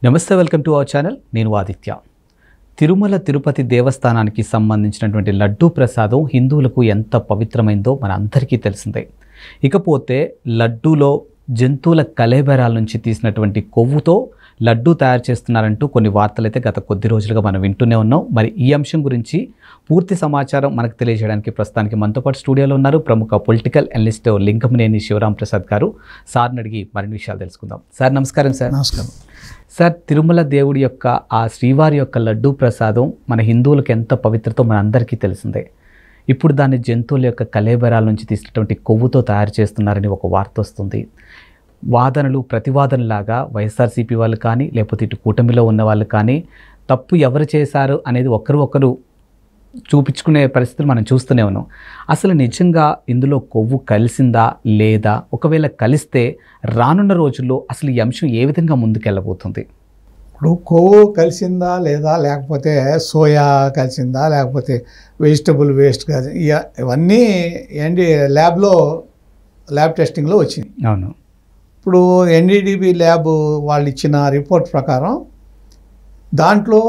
నమస్తే, welcome to our channel. నేను ఆదిత్య. తిరుమల తిరుపతి దేవస్థానానికి సంబంధించినటువంటి లడ్డూ ప్రసాదం హిందువులకు ఎంత పవిత్రమైందో మన అందరికీ తెలిసిందే. ఇకపోతే లడ్డూలో జంతువుల కళేబరాల నుంచి తీసినటువంటి కొవ్వుతో లడ్డూ తయారు చేస్తున్నారంటూ కొన్ని వార్తలు అయితే గత కొద్ది రోజులుగా మనం వింటూనే ఉన్నాం. మరి ఈ అంశం గురించి పూర్తి సమాచారం మనకు తెలియజేయడానికి ప్రస్తుతానికి మనతో పాటు స్టూడియోలో ఉన్నారు ప్రముఖ పొలిటికల్ అనలిస్ట్ లింగమనేని శివరాం ప్రసాద్ గారు. సార్ని అడిగి మరిన్ని విషయాలు తెలుసుకుందాం. సార్ నమస్కారం. సార్ నమస్కారం. సార్, తిరుమల దేవుడి యొక్క ఆ శ్రీవారి యొక్క లడ్డూ ప్రసాదం మన హిందువులకు ఎంత పవిత్రతో మన అందరికీ తెలిసిందే. ఇప్పుడు దాన్ని జంతువుల యొక్క కళేబరాల నుంచి తీసినటువంటి కొవ్వుతో తయారు చేస్తున్నారని ఒక వార్త వస్తుంది. వాదనలు ప్రతివాదనలాగా వైఎస్ఆర్సీపీ వాళ్ళు కానీ లేకపోతే ఇటు కూటమిలో ఉన్న వాళ్ళు కానీ తప్పు ఎవరు చేశారు అనేది ఒకరు చూపించుకునే పరిస్థితులు మనం చూస్తూనే ఉన్నాం. అసలు నిజంగా ఇందులో కొవ్వు కలిసిందా లేదా, ఒకవేళ కలిస్తే రానున్న రోజుల్లో అసలు ఈ అంశం ఏ విధంగా ముందుకెళ్ళబోతుంది? ఇప్పుడు కొవ్వు కలిసిందా లేదా, లేకపోతే సోయా కలిసిందా, లేకపోతే వెజిటబుల్ వేస్ట్ కలిసి ఇవన్నీ ఏంటి ల్యాబ్ టెస్టింగ్లో వచ్చింది. అవును. ఇప్పుడు ఎన్డీడీబీ ల్యాబ్ వాళ్ళు ఇచ్చిన రిపోర్ట్ ప్రకారం దాంట్లో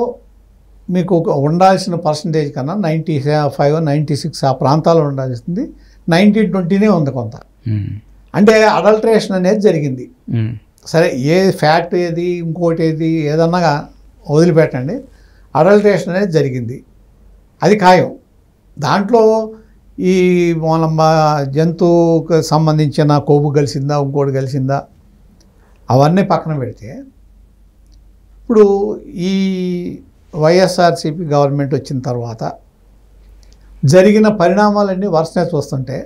మీకు ఉండాల్సిన పర్సంటేజ్ కన్నా 95, 96 ఆ ప్రాంతాల్లో ఉండాల్సింది 90-20 ఉంది కొంత. అంటే అడల్ట్రేషన్ అనేది జరిగింది. సరే, ఏ ఫ్యాట్ ఏది ఇంకోటి ఏది ఏదన్నా వదిలిపెట్టండి, అడల్ట్రేషన్ అనేది జరిగింది, అది ఖాయం. దాంట్లో ఈ మన జంతువుకు సంబంధించిన కొవ్వు కలిసిందా ఇంకోటి కలిసిందా అవన్నీ పక్కన పెడితే, ఇప్పుడు ఈ వైఎస్ఆర్సీపీ గవర్నమెంట్ వచ్చిన తర్వాత జరిగిన పరిణామాలన్నీ వరుసనే చూస్తుంటే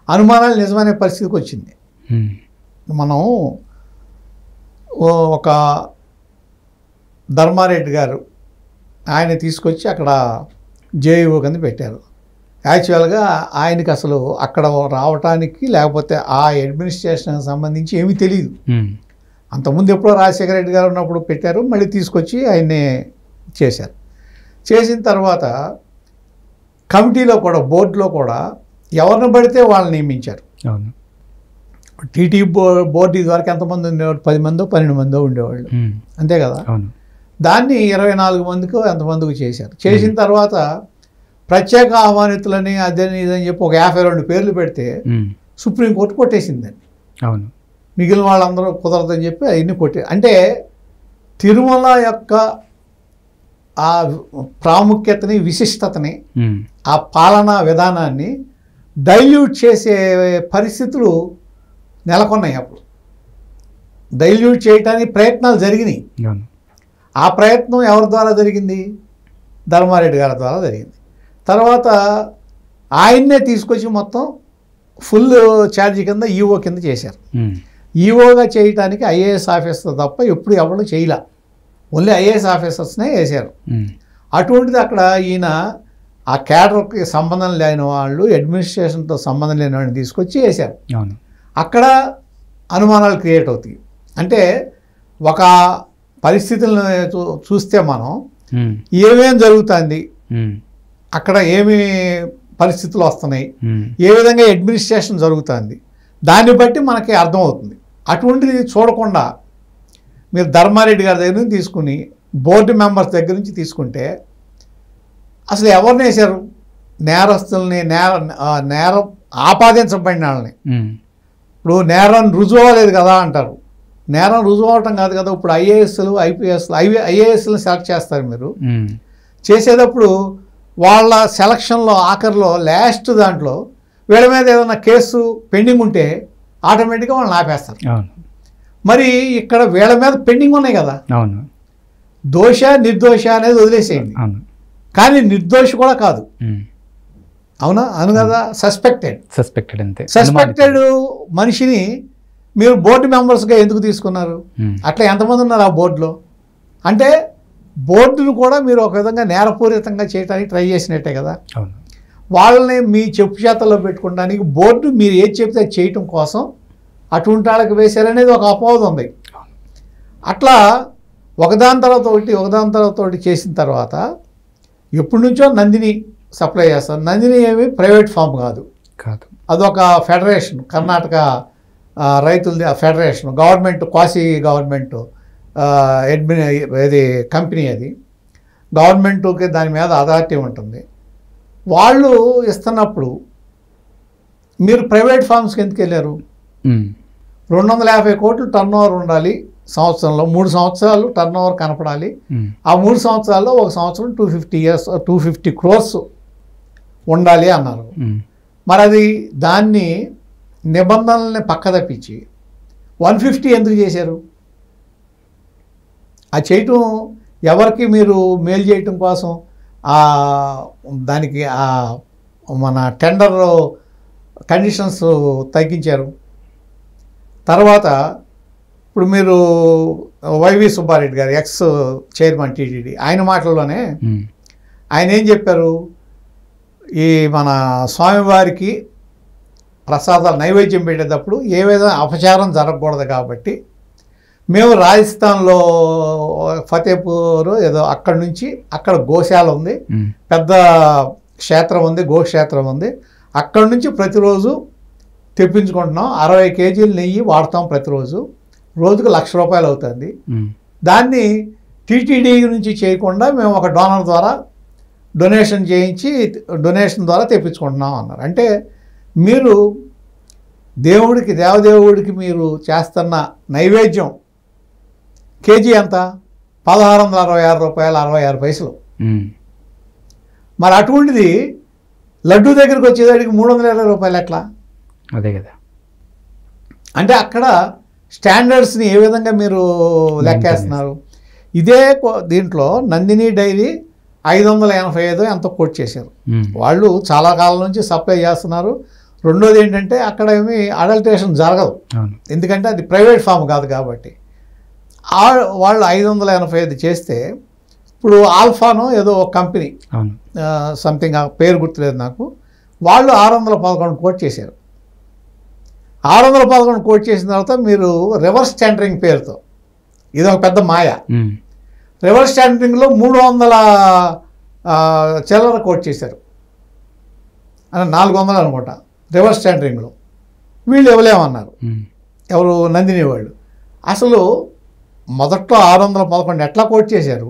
అనుమానాలు నిజమనే పరిస్థితికి వచ్చింది. మనం ఒక ధర్మారెడ్డి గారు ఆయన తీసుకొచ్చి అక్కడ జేఈఓ కింద పెట్టారు. యాక్చువల్గా ఆయనకి అసలు అక్కడ రావటానికి లేకపోతే ఆ అడ్మినిస్ట్రేషన్కి సంబంధించి ఏమీ తెలియదు. అంతకుముందు ఎప్పుడో రాజశేఖర రెడ్డి గారు ఉన్నప్పుడు పెట్టారు, మళ్ళీ తీసుకొచ్చి ఆయన్ని చేశారు. చేసిన తర్వాత కమిటీలో కూడా బోర్డులో కూడా ఎవరిని పడితే వాళ్ళని నియమించారు. అవును. టీటీ బోర్డు ఇదివరకు ఎంతమంది ఉండేవాళ్ళు? 10 మందో 12 మందో ఉండేవాళ్ళు, అంతే కదా. దాన్ని 24 మందికో ఎంతమందికి చేశారు. చేసిన తర్వాత ప్రత్యేక ఆహ్వానితులని అదని ఇదని చెప్పి ఒక 52 పేర్లు పెడితే సుప్రీంకోర్టు కొట్టేసిందండి. అవును. మిగిలిన వాళ్ళందరూ కుదరదని చెప్పి అవన్నీ కొట్టే. అంటే తిరుమల యొక్క ఆ ప్రాముఖ్యతని, విశిష్టతని, ఆ పాలనా విధానాన్ని డైల్యూట్ చేసే పరిస్థితులు నెలకొన్నాయి. అప్పుడు డైల్యూట్ చేయడానికి ప్రయత్నాలు జరిగినాయి. ఆ ప్రయత్నం ఎవరి ద్వారా జరిగింది? ధర్మారెడ్డి గారి ద్వారా జరిగింది. తర్వాత ఆయన్నే తీసుకొచ్చి మొత్తం ఫుల్ ఛార్జీ కింద ఈఓ కింద చేశారు. ఈఓగా చేయటానికి ఐఏఎస్ ఆఫీసర్ తప్ప ఎప్పుడు ఎవరు చేయలే, ఓన్లీ ఐఏఎస్ ఆఫీసర్స్నే వేశారు. అటువంటిది అక్కడ ఈయన ఆ క్యాడర్కి సంబంధం లేని వాళ్ళు, అడ్మినిస్ట్రేషన్తో సంబంధం లేని వాళ్ళని తీసుకొచ్చి వేశారు. అక్కడ అనుమానాలు క్రియేట్ అవుతాయి. అంటే ఒక పరిస్థితులను చూస్తే మనం ఏమేం జరుగుతుంది, అక్కడ ఏమి పరిస్థితులు వస్తున్నాయి, ఏ విధంగా అడ్మినిస్ట్రేషన్ జరుగుతుంది, దాన్ని బట్టి మనకి అర్థమవుతుంది. అటువంటిది చూడకుండా మీరు ధర్మారెడ్డి గారి దగ్గర నుంచి తీసుకుని బోర్డు మెంబర్స్ దగ్గర నుంచి తీసుకుంటే అసలు ఎవరిని వేశారు? నేరస్తుల్ని, నేరం ఆపాదించబడిన వాళ్ళని. ఇప్పుడు నేరం రుజువు అవ్వలేదు కదా అంటారు. నేరం రుజువు అవటం కాదు కదా. ఇప్పుడు ఐఏఎస్లు, ఐఏఎస్లను సెలెక్ట్ చేస్తారు. మీరు చేసేటప్పుడు వాళ్ళ సెలక్షన్లో ఆఖరిలో లాస్ట్ దాంట్లో వీళ్ళ మీద ఏదైనా కేసు పెండింగ్ ఉంటే ఆటోమేటిక్గా వాళ్ళని ఆపేస్తారు. మరి ఇక్కడ వీళ్ళ మీద పెండింగ్ ఉన్నాయి కదా. దోష నిర్దోష అనేది వదిలేసేయండి, కానీ నిర్దోషి కూడా కాదు. అవునా? అను కదా. సస్పెక్టెడ్ మనిషిని మీరు బోర్డు మెంబర్స్గా ఎందుకు తీసుకున్నారు? అట్లా ఎంతమంది ఉన్నారు ఆ బోర్డులో? అంటే బోర్డును కూడా మీరు ఒక విధంగా నేరపూరితంగా చేయడానికి ట్రై చేసినట్టే కదా. వాళ్ళని మీ చెప్పు చేతల్లో పెట్టుకోవడానికి బోర్డు మీరు ఏది చెప్తే చేయటం కోసం అటువంటి వాళ్ళకి వేశారనేది ఒక అపోహ ఉంది. అట్లా ఒకదాని తర్వాత ఒకటి చేసిన తర్వాత ఎప్పటి నుంచో నందిని సప్లై చేస్తారు. నందిని ఏమి ప్రైవేట్ ఫామ్ కాదు, అదొక ఫెడరేషన్, కర్ణాటక రైతులది ఆ ఫెడరేషన్, గవర్నమెంట్, క్వాసీ గవర్నమెంట్ ఇది కంపెనీ, అది గవర్నమెంట్కి దాని మీద అథారిటీ ఉంటుంది. వాళ్ళు ఇస్తున్నప్పుడు మీరు ప్రైవేట్ ఫార్మ్స్కి ఎందుకు వెళ్ళారు? 250 కోట్లు టర్న్ ఓవర్ ఉండాలి సంవత్సరంలో, 3 సంవత్సరాలు టర్న్ ఓవర్ కనపడాలి. ఆ 3 సంవత్సరాల్లో ఒక సంవత్సరం 250 crores ఉండాలి అన్నారు. మరి అది దాన్ని నిబంధనల్ని పక్క తప్పించి 150 ఎందుకు చేశారు? ఆ చేయటం ఎవరికి మీరు మేలు చేయటం కోసం దానికి మన టెండర్ కండిషన్స్ తగ్గించారు. తర్వాత ఇప్పుడు మీరు వైవి సుబ్బారెడ్డి గారు, ఎక్స్ చైర్మన్ టీటీడీ, ఆయన మాటల్లోనే ఆయన ఏం చెప్పారు, ఈ మన స్వామివారికి ప్రసాదాలు నైవేద్యం పెట్టేటప్పుడు ఏ విధంగా అపచారం జరగకూడదు కాబట్టి మేము రాజస్థాన్లో ఫతేపూర్ ఏదో అక్కడ నుంచి, అక్కడ గోశాల ఉంది, పెద్ద క్షేత్రం ఉంది, గోక్షేత్రం ఉంది, అక్కడ నుంచి ప్రతిరోజు తెప్పించుకుంటున్నాం. 60 kgs నెయ్యి వాడతాం ప్రతిరోజు, రోజుకు ₹1,00,000 అవుతుంది. దాన్ని టీటీడీ నుంచి చేయకుండా మేము ఒక డోనర్ ద్వారా డొనేషన్ చేయించి డొనేషన్ ద్వారా తెప్పించుకుంటున్నాం అన్నారు. అంటే మీరు దేవుడికి, దేవదేవుడికి మీరు చేస్తున్న నైవేద్యం కేజీ ఎంత? ₹1,666.66. మరి అటువంటిది లడ్డూ దగ్గరికి వచ్చేదానికి ₹320 ఎట్లా? అదే కదా. అంటే అక్కడ స్టాండర్డ్స్ని ఏ విధంగా మీరు లెక్కేస్తున్నారు? ఇదే దీంట్లో నందిని డైరీ 585 ఎంత కోట్ చేశారు. వాళ్ళు చాలా కాలం నుంచి సప్లై చేస్తున్నారు. రెండోది ఏంటంటే అక్కడ ఏమి అడల్టరేషన్ జరగదు, ఎందుకంటే అది ప్రైవేట్ ఫామ్ కాదు కాబట్టి. వాళ్ళు 585 చేస్తే ఇప్పుడు ఆల్ఫానో ఏదో ఒక కంపెనీ, సంథింగ్ ఆ పేరు గుర్తులేదు నాకు, వాళ్ళు 611 కోట్ చేశారు. 611 కోట్ చేసిన తర్వాత మీరు రివర్స్ టెండరింగ్ పేరుతో, ఇది ఒక పెద్ద మాయ, రివర్స్ టెండరింగ్లో 300 చిల్లర కోట్ చేశారు, 400 అనుకుంటా రివర్స్ టెండరింగ్లో. వీళ్ళు ఇవ్వలేమన్నారు, ఎవరు? నందిని వాళ్ళు. అసలు మొదట్లో 611 ఎట్లా కోట్ చేశారు,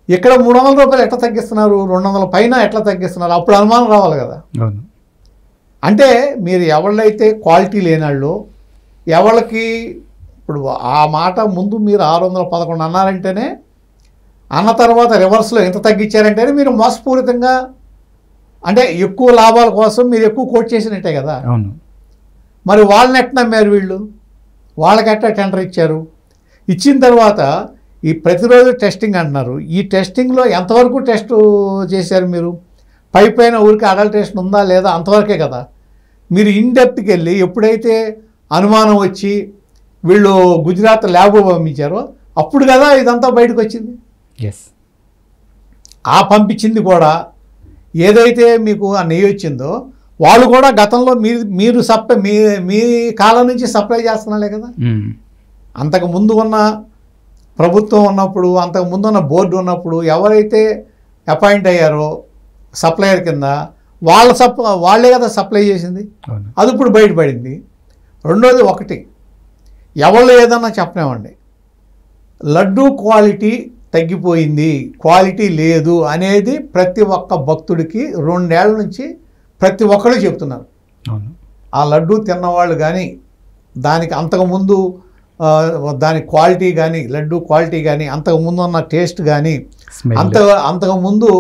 ఇక్కడ ₹300 ఎట్లా తగ్గిస్తున్నారు, 200 పైన ఎట్లా తగ్గిస్తున్నారు? అప్పుడు అనుమానం రావాలి కదా. అంటే మీరు ఎవళ్ళైతే క్వాలిటీ లేనాళ్ళు, ఎవరికి ఇప్పుడు ఆ మాట ముందు మీరు 611 అన్నారంటేనే, అన్న తర్వాత రివర్స్లో ఎంత తగ్గించారంటేనే మీరు మోసపూరితంగా, అంటే ఎక్కువ లాభాల కోసం మీరు ఎక్కువ కోట్ చేసినట్టే కదా. మరి వాళ్ళని ఎట్లా నమ్మారు వీళ్ళు? వాళ్ళకి ఎట్లా టెండర్ ఇచ్చారు? ఇచ్చిన తర్వాత ఈ ప్రతిరోజు టెస్టింగ్ అంటున్నారు. ఈ టెస్టింగ్లో ఎంతవరకు టెస్ట్ చేశారు మీరు? పైన ఊరికి అడల్టరేషన్ ఉందా లేదా అంతవరకే కదా. మీరు ఇన్డెప్త్కి వెళ్ళి ఎప్పుడైతే అనుమానం వచ్చి వీళ్ళు గుజరాత్ ల్యాబ్ పంపించారో అప్పుడు కదా ఇదంతా బయటకు వచ్చింది. ఆ పంపించింది కూడా ఏదైతే మీకు ఆ నెయ్యి వచ్చిందో వాళ్ళు కూడా గతంలో మీరు మీ కాలం నుంచి సప్లై చేస్తున్నారే కదా. అంతకు ముందు ఉన్న ప్రభుత్వం ఉన్నప్పుడు, అంతకు ముందు ఉన్న బోర్డు ఉన్నప్పుడు ఎవరైతే అపాయింట్ అయ్యారో సప్లయర్ కింద వాళ్ళే కదా సప్లై చేసింది. అది ఇప్పుడు బయటపడింది. రెండోది ఒకటి, ఎవరు ఏదన్నా చెప్పనివ్వండి, లడ్డూ క్వాలిటీ తగ్గిపోయింది, క్వాలిటీ లేదు అనేది ప్రతి ఒక్క భక్తుడికి 2 ఏళ్ల నుంచి ప్రతి ఒక్కరు చెప్తున్నారు. ఆ లడ్డూ తిన్నవాళ్ళు కానీ, దానికి అంతకుముందు దాని క్వాలిటీ కానీ, లడ్డూ క్వాలిటీ కానీ, అంతకుముందు ఉన్న టేస్ట్ కానీ, అంతకుముందు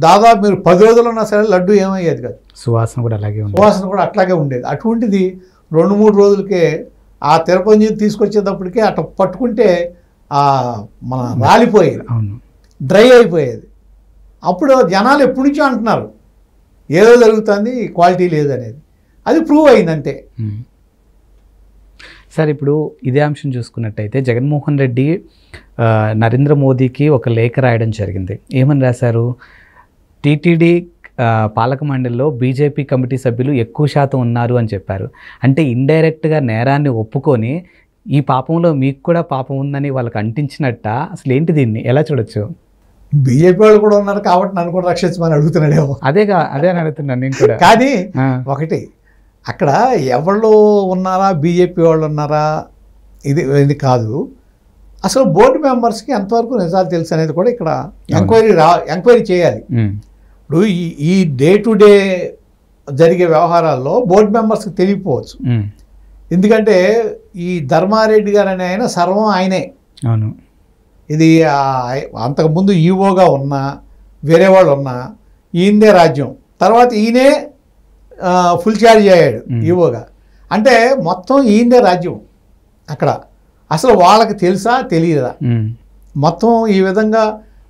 దాదాపు మీరు 10 రోజులు ఉన్నా సరే లడ్డూ ఏమయ్యేది కాదు, సువాసన కూడా అట్లాగే ఉండేది. అటువంటిది 2-3 రోజులకే ఆ తిరుపతి తీసుకొచ్చేటప్పటికే అట్లా పట్టుకుంటే మన రాలిపోయేది, డ్రై అయిపోయేది. అప్పుడు జనాలు ఎప్పటి నుంచో అంటున్నారు ఏదో జరుగుతుంది, క్వాలిటీ లేదనేది. అది ప్రూవ్ అయిందంతే. సార్, ఇప్పుడు ఇదే అంశం చూసుకున్నట్టయితే జగన్మోహన్ రెడ్డి నరేంద్ర మోదీకి ఒక లేఖ రాయడం జరిగింది. ఏమని రాశారు? టీటీడీ పాలక మండలిలో బీజేపీ కమిటీ సభ్యులు ఎక్కువ శాతం ఉన్నారు అని చెప్పారు. అంటే ఇండైరెక్ట్గా నేరాన్ని ఒప్పుకొని ఈ పాపంలో మీకు కూడా పాపం ఉందని వాళ్ళకి అంటించినట్ట. అసలు ఏంటి, దీన్ని ఎలా చూడొచ్చు? బీజేపీ వాళ్ళు కూడా ఉన్నారు కాబట్టి నన్ను కూడా రక్షించమని అడుగుతున్నాడేమో. అదే అని అడుగుతున్నాను నేను కూడా. కానీ ఒకటి, అక్కడ ఎవళ్ళు ఉన్నారా, బీజేపీ వాళ్ళు ఉన్నారా, ఇది కాదు. అసలు బోర్డు మెంబర్స్కి ఎంతవరకు నిజాలు తెలుసు అనేది కూడా ఇక్కడ ఎంక్వైరీ చేయాలి. ఇప్పుడు ఈ డే టు డే జరిగే వ్యవహారాల్లో బోర్డు మెంబర్స్కి తెలియకపోవచ్చు. ఎందుకంటే ఈ ధర్మారెడ్డి గారు అనే ఆయన సర్వం ఆయనే. అవును. ఇది అంతకుముందు ఈఓగా ఉన్నా వేరే వాళ్ళు ఉన్నా ఈయనదే రాజ్యం. తర్వాత ఈయనే ఫుల్ ఛార్జ్ అయ్యాడు ఈఓగా. అంటే మొత్తం ఈయనదే రాజ్యం అక్కడ. అసలు వాళ్ళకి తెలుసా తెలియదా, మొత్తం ఈ విధంగా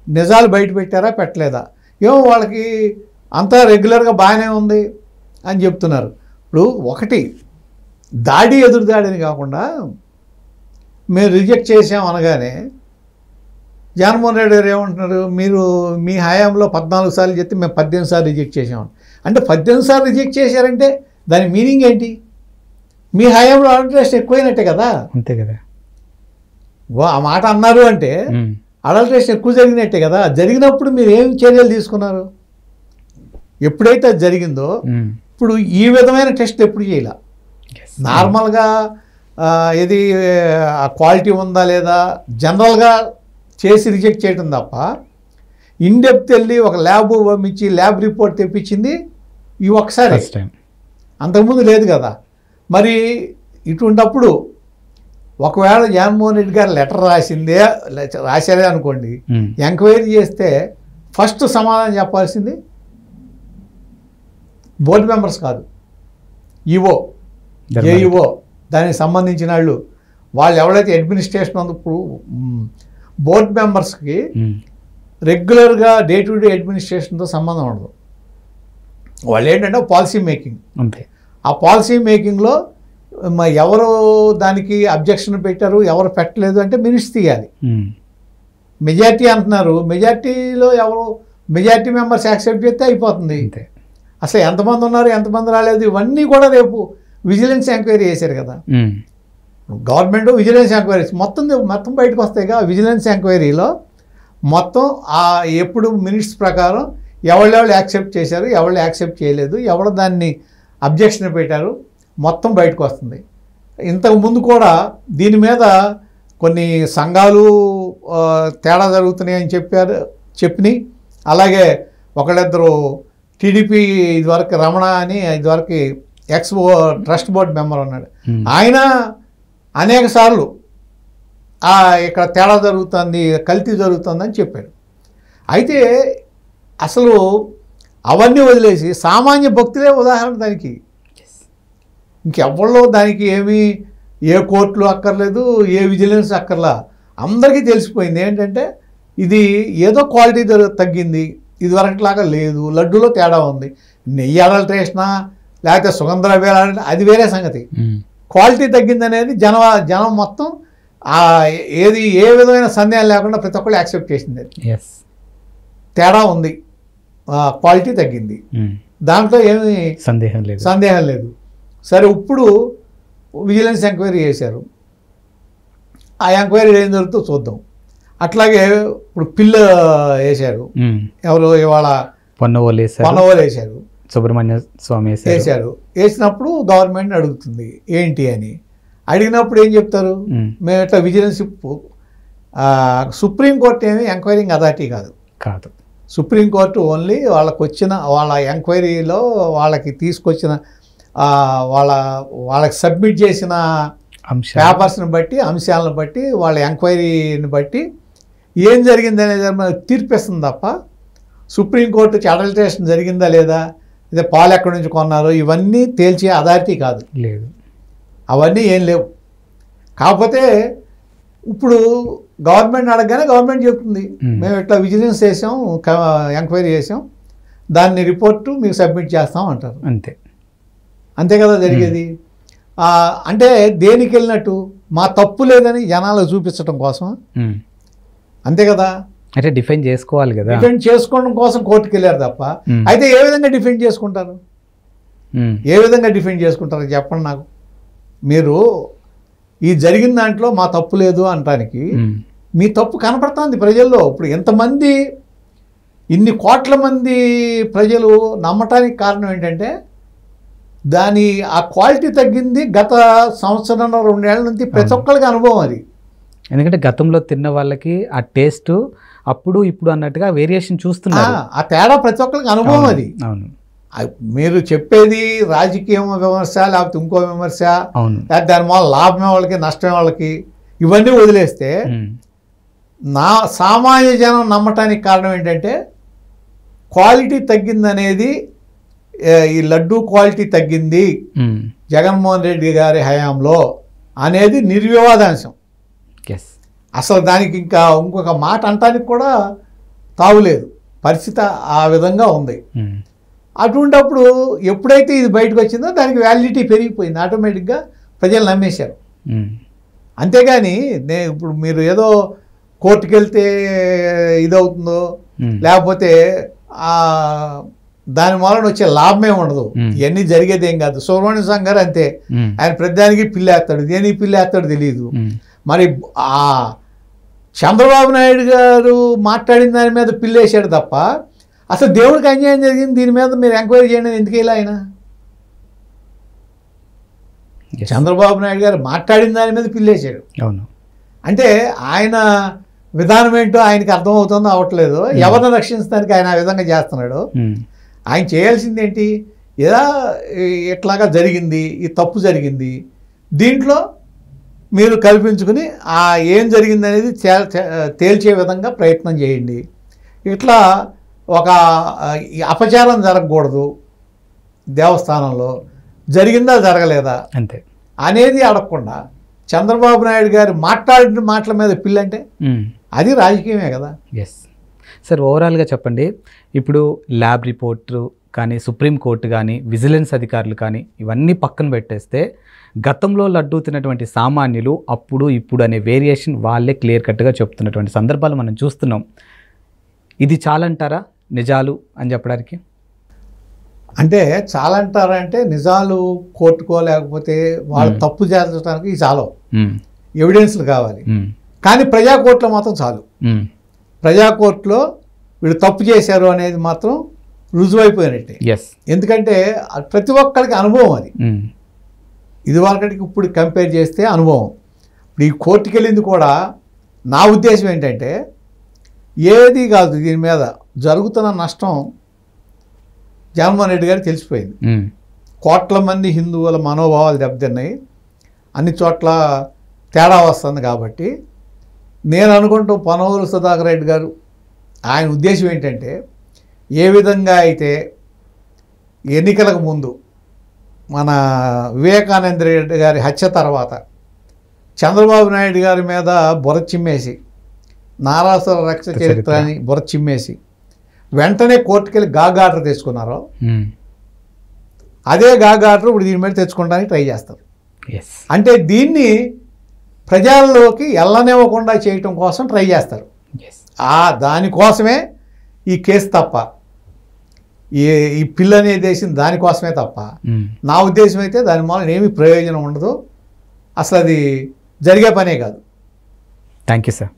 నిజాలు బయట పెట్టారా పెట్టలేదా, ఏమో వాళ్ళకి అంతా రెగ్యులర్గా బాగానే ఉంది అని చెప్తున్నారు. ఇప్పుడు ఒకటి దాడి ఎదురు దాడిని కాకుండా మేము రిజెక్ట్ చేసాం అనగానే జగన్మోహన్ రెడ్డి గారు ఏమంటున్నారు, మీరు మీ హయాంలో 14 సార్లు చెప్తే మేము 18 సార్లు రిజెక్ట్ చేసామని. అంటే 18 సార్లు రిజెక్ట్ చేశారంటే దాని మీనింగ్ ఏంటి? మీ హయాంలో అడల్ట్రేషన్ ఎక్కువైనట్టే కదా. అంతే కదా. ఆ మాట అన్నారు అంటే అడల్ట్రేషన్ ఎక్కువ జరిగినట్టే కదా. జరిగినప్పుడు మీరు ఏం చర్యలు తీసుకున్నారు? ఎప్పుడైతే అది జరిగిందో ఇప్పుడు ఈ విధమైన టెస్ట్ ఎప్పుడు చేయాల. నార్మల్గా ఇది క్వాలిటీ ఉందా లేదా జనరల్గా చేసి రిజెక్ట్ చేయటం తప్ప ఇన్డెప్త్ వెళ్ళి ఒక ల్యాబ్ పంపించి ల్యాబ్ రిపోర్ట్ తెప్పించింది ఈ ఒకసారి, అంతకుముందు లేదు కదా. మరి ఇటువంటప్పుడు ఒకవేళ జగన్మోహన్ రెడ్డి గారు లెటర్ రాశారే అనుకోండి, ఎంక్వైరీ చేస్తే ఫస్ట్ సమాధానం చెప్పాల్సింది బోర్డు మెంబర్స్ కాదు, ఈఓ ఏఈఓ దానికి సంబంధించిన వాళ్ళు ఎవరైతే అడ్మినిస్ట్రేషన్ ఉన్నప్పుడు బోర్డు మెంబర్స్కి రెగ్యులర్గా డే టు డే అడ్మినిస్ట్రేషన్తో సంబంధం ఉండదు. వాళ్ళు ఏంటంటే పాలసీ మేకింగ్. అంతే. ఆ పాలసీ మేకింగ్లో ఎవరు దానికి అబ్జెక్షన్ పెట్టారు ఎవరు పెట్టలేదు అంటే మినిట్స్ తీయాలి. మెజార్టీ అంటున్నారు, మెజార్టీలో ఎవరు మెజార్టీ మెంబర్స్ యాక్సెప్ట్ చేస్తే అయిపోతుంది. అసలు ఎంతమంది ఉన్నారు ఎంతమంది రాలేదు ఇవన్నీ కూడా రేపు విజిలెన్స్ ఎంక్వైరీ చేశారు కదా గవర్నమెంట్. విజిలెన్స్ ఎంక్వైరీ మొత్తం బయటకు వస్తాయిగా. విజిలెన్స్ ఎంక్వైరీలో మొత్తం ఎప్పుడు మినిట్స్ ప్రకారం ఎవళ్ళు యాక్సెప్ట్ చేశారు ఎవళ్ళు యాక్సెప్ట్ చేయలేదు ఎవరు దాన్ని అబ్జెక్షన్ పెట్టారు మొత్తం బయటకు వస్తుంది. ఇంతకుముందు కూడా దీని మీద కొన్ని సంఘాలు తేడా జరుగుతున్నాయని చెప్పినాయి. అలాగే ఒకళ్ళిద్దరు టీడీపీ ఇదివరకు రమణ అని ఇదివరకు ట్రస్ట్ బోర్డు మెంబర్ ఉన్నాడు, ఆయన అనేక సార్లు ఇక్కడ తేడా జరుగుతుంది కల్తీ జరుగుతుందని చెప్పాడు. అయితే అసలు అవన్నీ వదిలేసి సామాన్య భక్తులే ఉదాహరణ దానికి, ఇంకెవ్వళ్ళో దానికి ఏ కోర్టులు అక్కర్లేదు ఏ విజిలెన్స్ అక్కర్లా. అందరికీ తెలిసిపోయింది ఏంటంటే ఇది ఏదో క్వాలిటీ తగ్గింది, ఇదివరకులాగా లేదు, లడ్డూలో తేడా ఉంది. నెయ్యి అడల్ట్రేషనా లేకపోతే సుగంధ ద్రవ్యాలు అది వేరే సంగతి. క్వాలిటీ తగ్గిందనేది జనం మొత్తం ఏ విధమైన సందేహం లేకుండా ప్రతి ఒక్కళ్ళు యాక్సెప్ట్ చేసింది. తేడా ఉంది, క్వాలిటీ తగ్గింది, దాంట్లో ఏమీ సందేహం లేదు. సరే ఇప్పుడు విజిలెన్స్ ఎంక్వైరీ చేశారు, ఆ ఎంక్వైరీ ఏం జరుగుతుందో చూద్దాం. అట్లాగే ఇప్పుడు పిల్ల వేశారు, ఎవరు ఇవాళ పొన్నవోలు వేశారు, సుబ్రహ్మణ్య స్వామి వేశారు. వేసినప్పుడు గవర్నమెంట్ అడుగుతుంది ఏంటి అని. అడిగినప్పుడు ఏం చెప్తారు, మేము ఇట్లా విజిలెన్స్ సుప్రీంకోర్టు ఏమి ఎంక్వైరింగ్ అథారిటీ కాదు. సుప్రీంకోర్టు ఓన్లీ వాళ్ళ ఎంక్వైరీలో వాళ్ళకి తీసుకొచ్చిన వాళ్ళకి సబ్మిట్ చేసిన పేపర్స్ని బట్టి అంశాలను బట్టి వాళ్ళ ఎంక్వైరీని బట్టి ఏం జరిగింది అనేది తీర్పిస్తుంది తప్ప సుప్రీంకోర్టుకి అడల్ట్రేషన్ జరిగిందా లేదా, అదే పాలు ఎక్కడి నుంచి కొన్నారో ఇవన్నీ తేల్చే అథారిటీ లేదు, అవన్నీ ఏం లేవు. కాకపోతే ఇప్పుడు గవర్నమెంట్ అడగగానే గవర్నమెంట్ చెప్తుంది మేము ఇట్లా విజిలెన్స్ చేసాం ఎంక్వైరీ చేసాం దాన్ని రిపోర్టు మీకు సబ్మిట్ చేస్తాం అంటారు. అంతే కదా జరిగేది. అంటే దేనికి వెళ్ళినట్టు మా తప్పు లేదని జనాలకు చూపించడం కోసం, అంతే కదా. అంటే డిఫెండ్ చేసుకోవాలి కదా, డిఫెండ్ చేసుకోవడం కోసం కోర్టుకు వెళ్ళారు తప్ప. అయితే ఏ విధంగా డిఫెండ్ చేసుకుంటారు, ఏ విధంగా డిఫెండ్ చేసుకుంటారు చెప్పండి నాకు. మీరు ఈ జరిగిన దాంట్లో మా తప్పు లేదు అనటానికి మీ తప్పు కనపడుతుంది ప్రజల్లో. ఇప్పుడు ఎంతమంది ఇన్ని కోట్ల మంది ప్రజలు నమ్మటానికి కారణం ఏంటంటే ఆ క్వాలిటీ తగ్గింది గత 1-2 ఏళ్ల నుంచి ప్రతి ఒక్కరికి అనుభవం. అది ఎందుకంటే గతంలో తిన్న వాళ్ళకి ఆ టేస్ట్ అప్పుడు ఇప్పుడు అన్నట్టుగా వేరియేషన్ చూస్తున్నారు. ఆ తేడా ప్రతి ఒక్కరికి అనుభవం అది. అవును మీరు చెప్పేది రాజకీయ విమర్శ లేకపోతే ఇంకో విమర్శ, అవును లేకపోతే దాని వల్ల లాభమే వాళ్ళకి నష్టమే వాళ్ళకి, ఇవన్నీ వదిలేస్తే నా సామాన్య జనం నమ్మటానికి కారణం ఏంటంటే క్వాలిటీ తగ్గిందనేది, ఈ లడ్డూ క్వాలిటీ తగ్గింది జగన్మోహన్ రెడ్డి గారి హయాంలో అనేది నిర్వివాదాంశం. అసలు దానికి ఇంకా ఇంకొక మాట అంటానికి కూడా తావులేదు, పరిస్థితి ఆ విధంగా ఉంది. అటువంటప్పుడు ఎప్పుడైతే ఇది బయటకు వచ్చిందో దానికి వ్యాలిడిటీ పెరిగిపోయింది, ఆటోమేటిక్గా ప్రజలు నమ్మేశారు. అంతేగాని ఇప్పుడు మీరు ఏదో కోర్టుకు వెళ్తే ఇదవుతుందో లేకపోతే దాని మూలన వచ్చే లాభమే ఉండదు, ఇవన్నీ జరిగేది ఏం కాదు. సుబ్రహ్మణ్య స్వామి గారు అంతే, ఆయన ప్రతిదానికి పిల్లేస్తాడు, దేనికి పిల్లేస్తాడు తెలియదు. మరి ఆ చంద్రబాబు నాయుడు గారు మాట్లాడిన దాని మీద పిల్లేశాడు తప్ప అసలు దేవుడికి అన్యాయం జరిగింది దీని మీద మీరు ఎంక్వైరీ చేయండి ఎందుకు ఇలా ఆయన చంద్రబాబు నాయుడు గారు మాట్లాడిన దాని మీద పిల్లేశాడు. అవును, అంటే ఆయన విధానం ఏంటో ఆయనకి అర్థమవుతుందో అవ్వట్లేదు, ఎవరిని రక్షించడానికి ఆయన ఆ విధంగా చేస్తున్నాడు. ఆయన చేయాల్సింది ఏంటి, ఏదా ఇట్లాగా జరిగింది, ఈ తప్పు జరిగింది, దీంట్లో మీరు కల్పించుకుని ఏం జరిగింది అనేది తేల్చే విధంగా ప్రయత్నం చేయండి. ఇట్లా ఒక అపచారం జరగకూడదు, దేవస్థానంలో జరిగిందా జరగలేదా అంతే అనేది అడగకుండా చంద్రబాబు నాయుడు గారు మాట్లాడిన మాటల మీద పిల్లంటే అది రాజకీయమే కదా. ఎస్ సార్, ఓవరాల్గా చెప్పండి, ఇప్పుడు ల్యాబ్ రిపోర్టు కానీ సుప్రీంకోర్టు కానీ విజిలెన్స్ అధికారులు కానీ ఇవన్నీ పక్కన పెట్టేస్తే గతంలో లడ్డూ తిన్నటువంటి సామాన్యులు అప్పుడు ఇప్పుడు అనే వేరియేషన్ వాళ్ళే క్లియర్ కట్గా చెప్తున్నటువంటి సందర్భాలు మనం చూస్తున్నాం. ఇది చాలంటారా నిజాలు అని చెప్పడానికి? అంటే చాలంటారంటే నిజాలు కోర్టుకో లేకపోతే వాళ్ళు తప్పు చేర్చడానికి చాలు, ఎవిడెన్స్లు కావాలి. కానీ ప్రజాకోర్టులో మాత్రం చాలు. ప్రజాకోర్టులో వీళ్ళు తప్పు చేశారు అనేది మాత్రం రుజువైపోయినట్టే. ఎందుకంటే ప్రతి ఒక్కరికి అనుభవం అది, ఇది వాళ్ళకి ఇప్పుడు కంపేర్ చేస్తే అనుభవం. ఇప్పుడు ఈ కోర్టుకి వెళ్ళింది కూడా నా ఉద్దేశం ఏంటంటే ఏది కాదు, దీని మీద జరుగుతున్న నష్టం జగన్మోహన్ రెడ్డి గారికి తెలిసిపోయింది. కోట్ల మంది హిందువుల మనోభావాలు దెబ్బతిన్నాయి, అన్ని చోట్ల తేడా వస్తుంది. కాబట్టి నేను అనుకుంటూ పనోరు సుధాకర్ రెడ్డి గారు ఆయన ఉద్దేశం ఏంటంటే ఏ విధంగా అయితే ఎన్నికలకు ముందు మన వివేకానంద రెడ్డి గారి హత్య తర్వాత చంద్రబాబు నాయుడు గారి మీద బుర్ర చిమ్మేసి నారాసుర రక్ష చరిత్ర అని బుర్ర చిమ్మేసి వెంటనే కోర్టుకెళ్ళి గాగ్ ఆర్డర్ తెచ్చుకున్నారో అదే గాగ్ ఆర్డర్ ఇప్పుడు దీని మీద తెచ్చుకోవడానికి ట్రై చేస్తారు. అంటే దీన్ని ప్రజల్లోకి వెళ్ళనివ్వకుండా చేయటం కోసం ట్రై చేస్తారు. దానికోసమే ఈ కేసు తప్ప, ఈ పిల్ల అనేది వేసింది దానికోసమే తప్ప నా ఉద్దేశం అయితే దాని మూలన ఏమీ ప్రయోజనం ఉండదు, అసలు అది జరిగే పనే కాదు. Thank you sir.